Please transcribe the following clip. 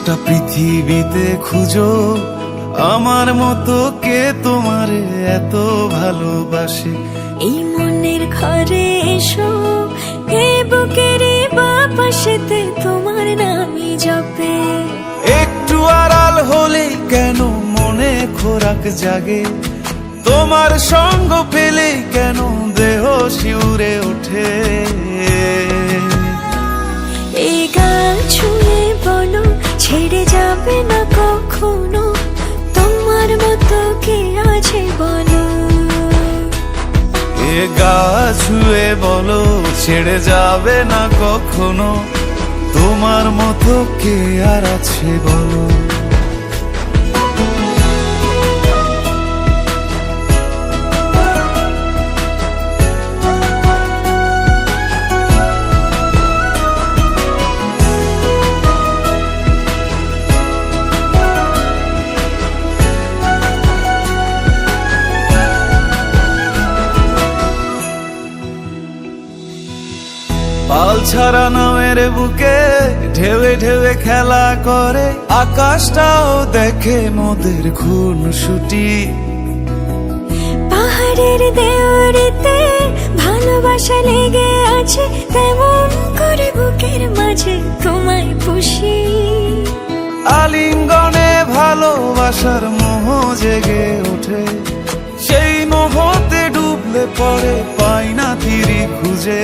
গোটা পৃথিবীতে খুঁজো আমার মতো কে তোমারে এত ভালোবাসে। এই মনের ঘরে এসো, এই বুকের বাপাশেতে তোমার নামই জপে। একটু আড়াল হলেই কেন মনে খোরাক জাগে, তোমার সঙ্গ পেলেই কেন দেহ শিউরে ওঠে। এই গান ছুঁয়ে বলো ছেড়ে যাবে না কখনো, তোমার মতো কে আছে বলো। এ গা ছুঁয়ে বলো ছেড়ে যাবে না কখনো, তোমার মতো কে আর আছে বলো। পাল ছাড়া নামের বুকে ঢেউে ঢেউে খেলা করে, আকাশটাও দেখে মোদের খুনসুটি। পাহাড়ের দেওয়ারিতে ভালোবাসা লেগে আছে, তেমন করে বুকের মাঝে তোমায় পুষি। আলিঙ্গনে ভালোবাসার মোহ জেগে ওঠে, সেই মোহতে ডুবলে পরে পাই না তীরি খুঁজে।